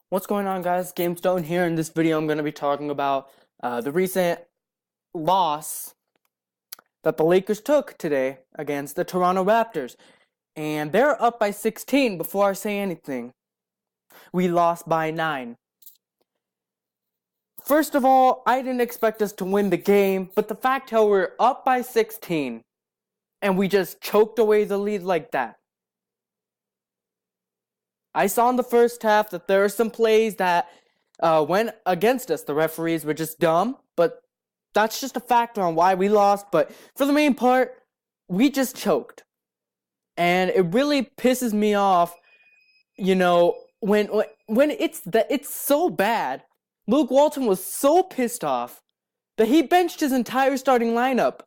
What's going on, guys? GameStone here. In this video, I'm going to be talking about the recent loss that the Lakers took today against the Toronto Raptors. And they're up by 16 before I say anything. We lost by 9. First of all, I didn't expect us to win the game, but the fact how we're up by 16 and we just choked away the lead like that. I saw in the first half that there are some plays that went against us. The referees were just dumb, but that's just a factor on why we lost. But for the main part, we just choked. And it really pisses me off, when it's so bad. Luke Walton was so pissed off that he benched his entire starting lineup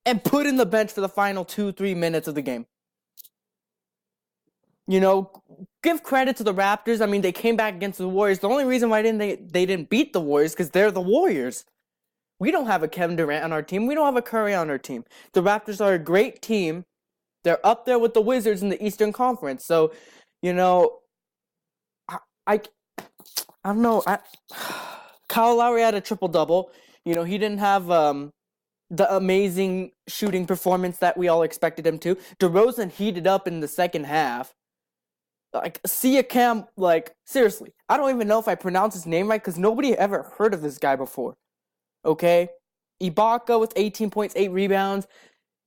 and put in the bench for the final 2-3 minutes of the game. Give credit to the Raptors. I mean, they came back against the Warriors. The only reason why they didn't beat the Warriors because they're the Warriors. We don't have a Kevin Durant on our team. We don't have a Curry on our team. The Raptors are a great team. They're up there with the Wizards in the Eastern Conference. So, I don't know. Kyle Lowry had a triple-double. He didn't have the amazing shooting performance that we all expected him to. DeRozan heated up in the second half. Siakam, seriously, I don't even know if I pronounce his name right because nobody ever heard of this guy before. Okay? Ibaka with 18 points, 8 rebounds.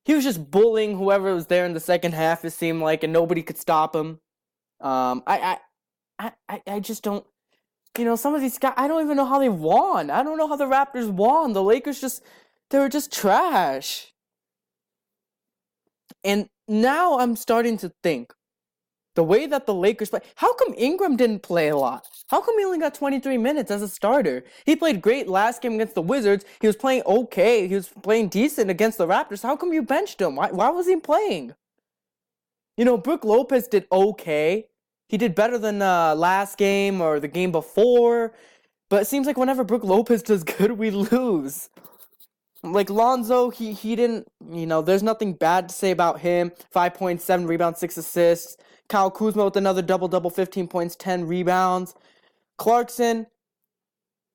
He was just bullying whoever was there in the second half, it seemed like, and nobody could stop him. I just don't, some of these guys, I don't even know how they won. I don't know how the Raptors won. The Lakers they were just trash. And now I'm starting to think, the way that the Lakers play, how come Ingram didn't play a lot? How come he only got 23 minutes as a starter? He played great last game against the Wizards. He was playing okay. He was playing decent against the Raptors. How come you benched him? Why was he playing? Brook Lopez did okay. He did better than last game or the game before. But it seems like whenever Brook Lopez does good, we lose. Like Lonzo, he didn't, there's nothing bad to say about him. 5.7 rebounds, 6 assists. Kyle Kuzma with another double-double, 15 points, 10 rebounds. Clarkson,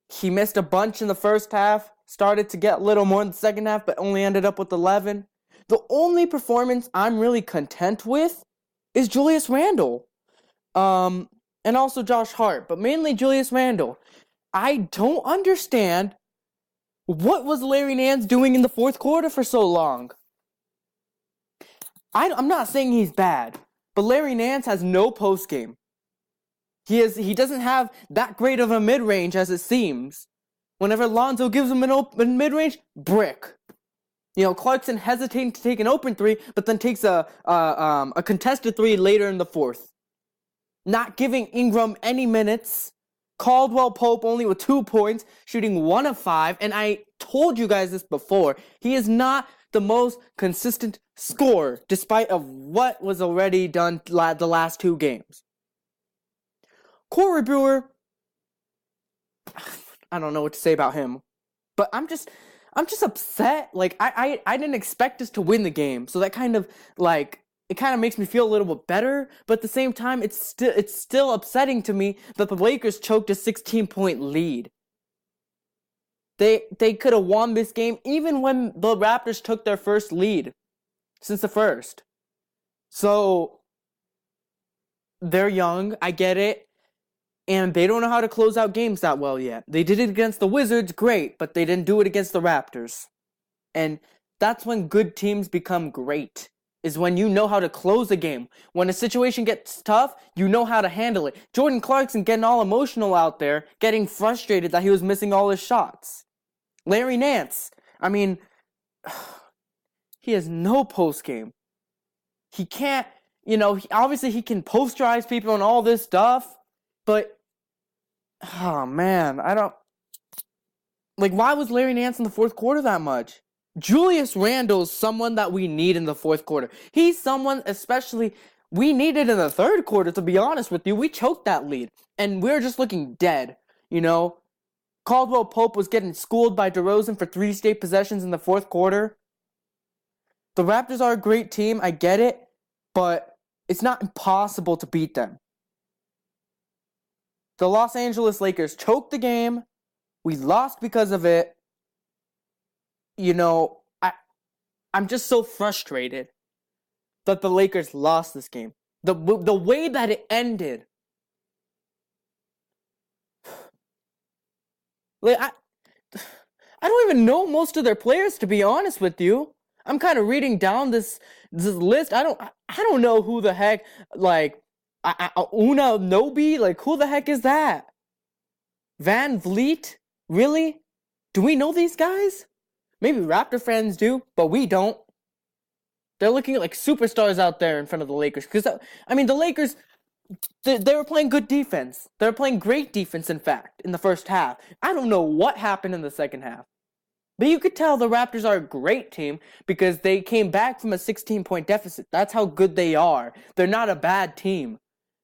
he missed a bunch in the first half. Started to get a little more in the second half, but only ended up with 11. The only performance I'm really content with is Julius Randle. And also Josh Hart, but mainly Julius Randle. I don't understand what was Larry Nance doing in the fourth quarter for so long. I'm not saying he's bad, but Larry Nance has no postgame. He doesn't have that great of a mid-range as it seems. Whenever Lonzo gives him an open mid-range, brick. Clarkson hesitating to take an open three, but then takes a contested three later in the fourth. Not giving Ingram any minutes. Caldwell Pope only with 2 points, shooting 1 of 5. And I told you guys this before. He is not the most consistent scorer, despite of what was already done the last 2 games. Corey Brewer, I don't know what to say about him. But I'm just upset. I didn't expect us to win the game. So that kind of, it kind of makes me feel a little bit better, but at the same time, it's still upsetting to me that the Lakers choked a 16-point lead. They could have won this game even when the Raptors took their first lead since the first. So they're young, I get it, and they don't know how to close out games that well yet. They did it against the Wizards, great, but they didn't do it against the Raptors. And that's when good teams become great. Is when you know how to close a game. When a situation gets tough, you know how to handle it. Jordan Clarkson getting all emotional out there, getting frustrated that he was missing all his shots. Larry Nance, I mean, he has no post game. He can't, obviously he can posterize people and all this stuff, but, oh man, why was Larry Nance in the fourth quarter that much? Julius Randle is someone that we need in the fourth quarter. He's someone, especially, we needed in the third quarter, to be honest with you. We choked that lead, and we were just looking dead, Caldwell Pope was getting schooled by DeRozan for 3 straight possessions in the fourth quarter. The Raptors are a great team, I get it, but it's not impossible to beat them. The Los Angeles Lakers choked the game. We lost because of it. You know, I'm just so frustrated that the Lakers lost this game. The way that it ended. Like I don't even know most of their players, to be honest with you. I'm kind of reading down this list. I don't know who the heck, like Una Nobi, like who the heck is that? Van Vliet? Really? Do we know these guys? Maybe Raptor fans do, but we don't. They're looking like superstars out there in front of the Lakers. Because, I mean, the Lakers, they were playing good defense. They were playing great defense, in fact, in the first half. I don't know what happened in the second half. But you could tell the Raptors are a great team because they came back from a 16-point deficit. That's how good they are. They're not a bad team.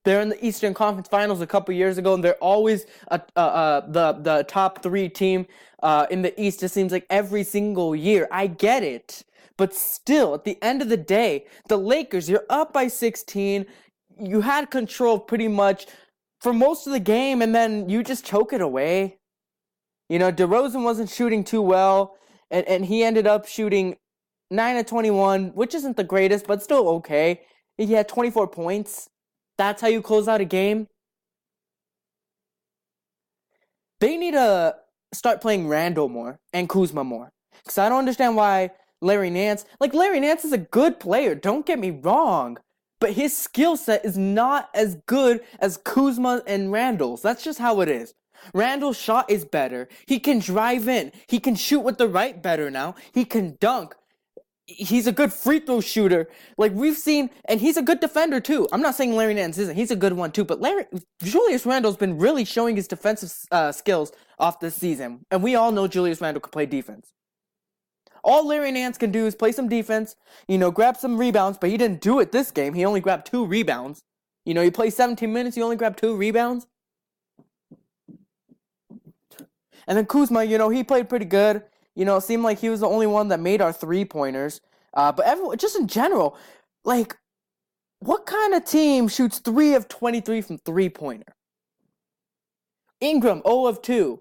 They're in the Eastern Conference Finals a couple years ago, and they're always the top 3 team in the East. It seems like every single year. I get it. But still, at the end of the day, the Lakers, you're up by 16. You had control pretty much for most of the game, and then you just choke it away. You know, DeRozan wasn't shooting too well, and he ended up shooting 9 of 21, which isn't the greatest, but still okay. He had 24 points. That's how you close out a game. They need to start playing Randall more and Kuzma more. Because I don't understand why Larry Nance is a good player, don't get me wrong. But his skill set is not as good as Kuzma and Randall's. That's just how it is. Randall's shot is better. He can drive in. He can shoot with the right better now. He can dunk. He's a good free throw shooter. Like we've seen, and he's a good defender too. I'm not saying Larry Nance isn't. He's a good one too. But Julius Randle's been really showing his defensive skills off this season. And we all know Julius Randle can play defense. All Larry Nance can do is play some defense, grab some rebounds, but he didn't do it this game. He only grabbed 2 rebounds. He played 17 minutes, he only grabbed 2 rebounds. And then Kuzma, he played pretty good. It seemed like he was the only one that made our 3-pointers. But everyone, just in general, like, what kind of team shoots 3 of 23 from 3-pointer? Ingram, 0 of 2.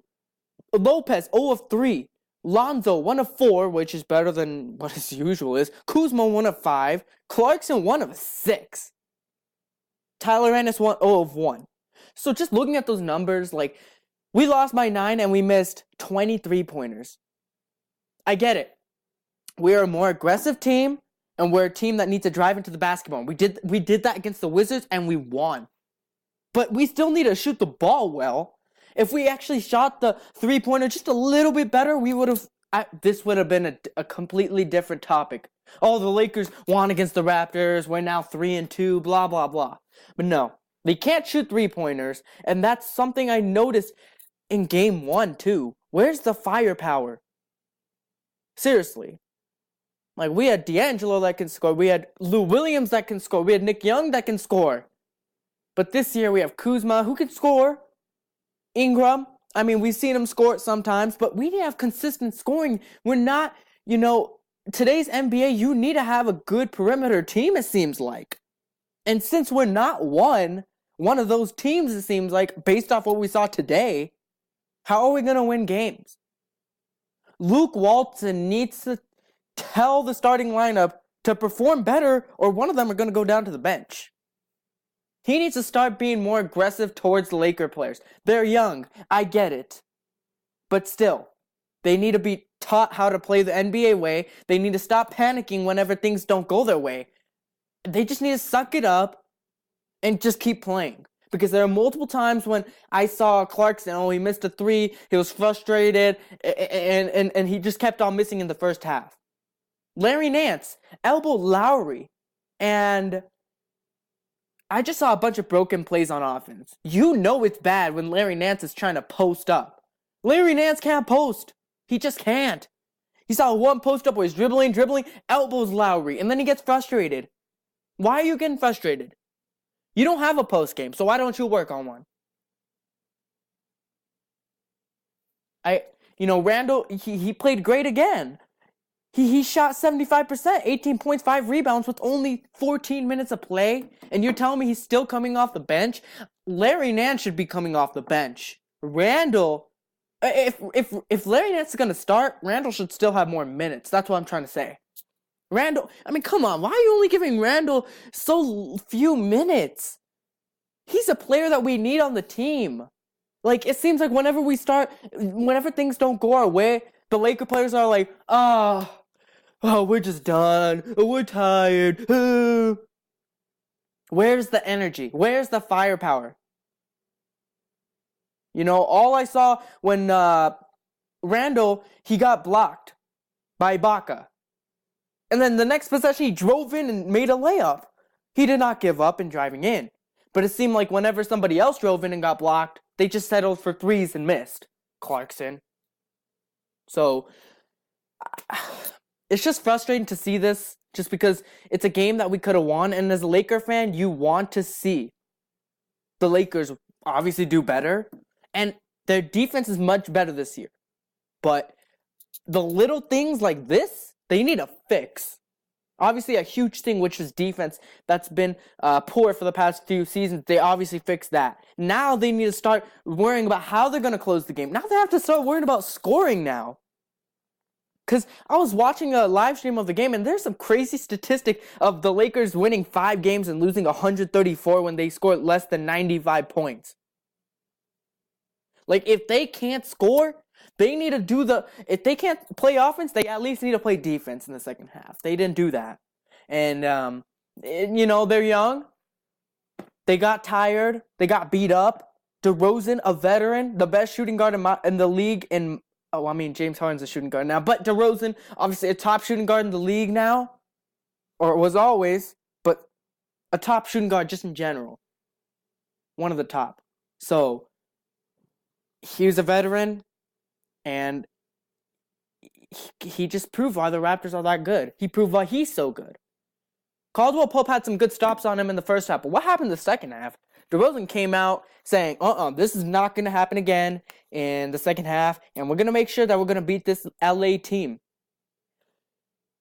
Lopez, 0 of 3. Lonzo, 1 of 4, which is better than what his usual is. Kuzma, 1 of 5. Clarkson, 1 of 6. Tyler Ennis, 0 of 1. So just looking at those numbers, like, we lost by 9 and we missed 23-pointers. I get it. We're a more aggressive team, and we're a team that needs to drive into the basketball. We did that against the Wizards, and we won. But we still need to shoot the ball well. If we actually shot the 3-pointer just a little bit better, this would have been a completely different topic. Oh, the Lakers won against the Raptors. We're now 3-2, blah, blah, blah. But no, they can't shoot 3-pointers, and that's something I noticed in Game 1, too. Where's the firepower? Seriously. Like, we had D'Angelo that can score. We had Lou Williams that can score. We had Nick Young that can score. But this year we have Kuzma who can score. Ingram. I mean, we've seen him score sometimes, but we need to have consistent scoring. We're not, today's NBA, you need to have a good perimeter team, it seems like. And since we're not one of those teams, it seems like, based off what we saw today, how are we going to win games? Luke Walton needs to tell the starting lineup to perform better, or one of them are going to go down to the bench. He needs to start being more aggressive towards the Laker players. They're young. I get it. But still, they need to be taught how to play the NBA way. They need to stop panicking whenever things don't go their way. They just need to suck it up and just keep playing. Because there are multiple times when I saw Clarkson, he missed a 3, he was frustrated, and he just kept on missing in the first half. Larry Nance elbowed Lowry, and I just saw a bunch of broken plays on offense. It's bad when Larry Nance is trying to post up. Larry Nance can't post. He just can't. He saw one post up where he's dribbling, elbows Lowry, and then he gets frustrated. Why are you getting frustrated? You don't have a post game, so why don't you work on one? Randall, he played great again. He shot 75%, 18 points, 5 rebounds with only 14 minutes of play. And you're telling me he's still coming off the bench? Larry Nance should be coming off the bench. Randall, if Larry Nance is gonna start, Randall should still have more minutes. That's what I'm trying to say. Randall, I mean, come on, why are you only giving Randall so few minutes? He's a player that we need on the team. Like, it seems like whenever things don't go our way, the Laker players are like, we're just done. We're tired. Where's the energy? Where's the firepower? You know, all I saw when Randall, he got blocked by Ibaka. And then the next possession, he drove in and made a layup. He did not give up in driving in. But it seemed like whenever somebody else drove in and got blocked, they just settled for threes and missed. Clarkson. So, it's just frustrating to see this, just because it's a game that we could have won. And as a Laker fan, you want to see the Lakers obviously do better. And their defense is much better this year. But the little things like this, they need a fix. Obviously, a huge thing, which is defense, that's been poor for the past few seasons. They obviously fixed that. Now they need to start worrying about how they're going to close the game. Now they have to start worrying about scoring now. Because I was watching a live stream of the game, and there's some crazy statistic of the Lakers winning 5 games and losing 134 when they scored less than 95 points. Like, if they can't score, they need to if they can't play offense, they at least need to play defense in the second half. They didn't do that. And, you know, they're young. They got tired. They got beat up. DeRozan, a veteran, the best shooting guard in the league James Harden's a shooting guard now, but DeRozan, obviously a top shooting guard in the league now, or was always, but a top shooting guard just in general. One of the top. So, he was a veteran, and he just proved why the Raptors are that good. He proved why he's so good. Caldwell Pope had some good stops on him in the first half, but what happened in the second half? DeRozan came out saying, this is not going to happen again in the second half, and we're going to make sure that we're going to beat this LA team.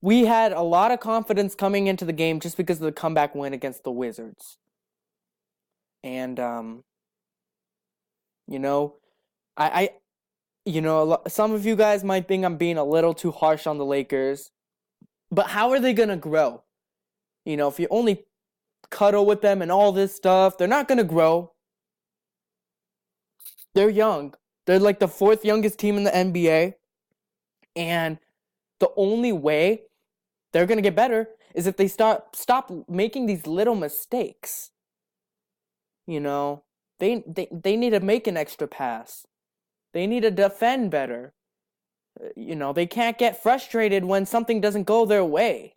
We had a lot of confidence coming into the game just because of the comeback win against the Wizards. And, you know, some of you guys might think I'm being a little too harsh on the Lakers, but how are they going to grow? You know, if you only cuddle with them and all this stuff, they're not going to grow. They're young. They're like the 4th youngest team in the NBA. And the only way they're going to get better is if they stop making these little mistakes. You know, they need to make an extra pass. They need to defend better. You know, they can't get frustrated when something doesn't go their way.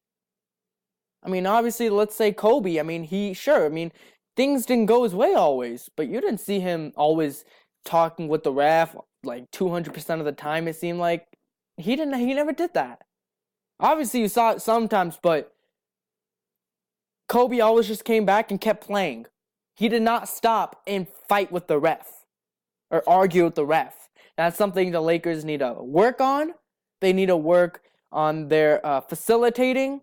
I mean, obviously, let's say Kobe. I mean, things didn't go his way always, but you didn't see him always talking with the ref like 200% of the time. It seemed like he never did that. Obviously, you saw it sometimes, but Kobe always just came back and kept playing. He did not stop and fight with the ref or argue with the ref. That's something the Lakers need to work on. They need to work on their facilitating.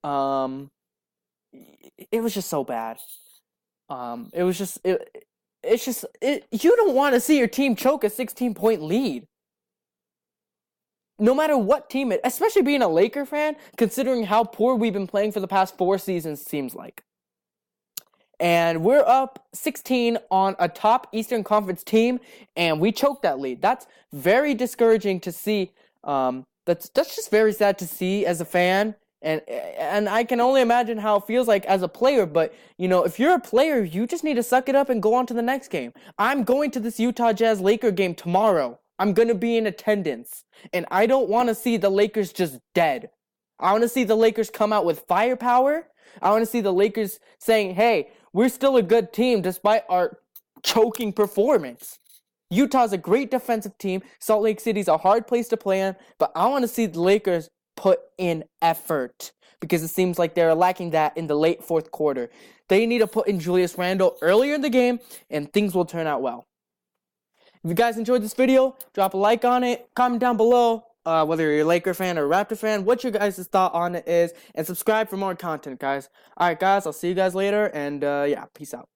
It was just so bad. You don't want to see your team choke a 16-point lead. No matter what team especially being a Laker fan, considering how poor we've been playing for the past 4 seasons, seems like. And we're up 16 on a top Eastern Conference team, and we choked that lead. That's very discouraging to see. That's just very sad to see as a fan. And I can only imagine how it feels like as a player, but, you know, if you're a player, you just need to suck it up and go on to the next game. I'm going to this Utah Jazz Laker game tomorrow. I'm going to be in attendance, and I don't want to see the Lakers just dead. I want to see the Lakers come out with firepower. I want to see the Lakers saying, hey, we're still a good team despite our choking performance. Utah's a great defensive team. Salt Lake City's a hard place to play in, but I want to see the Lakers put in effort because it seems like they're lacking that in the late 4th quarter. They need to put in Julius Randle earlier in the game, and things will turn out well. If you guys enjoyed this video, drop a like on it, comment down below, whether you're a Laker fan or a Raptor fan, what your guys' thought on it is, and subscribe for more content, guys. All right, guys, I'll see you guys later, and yeah, peace out.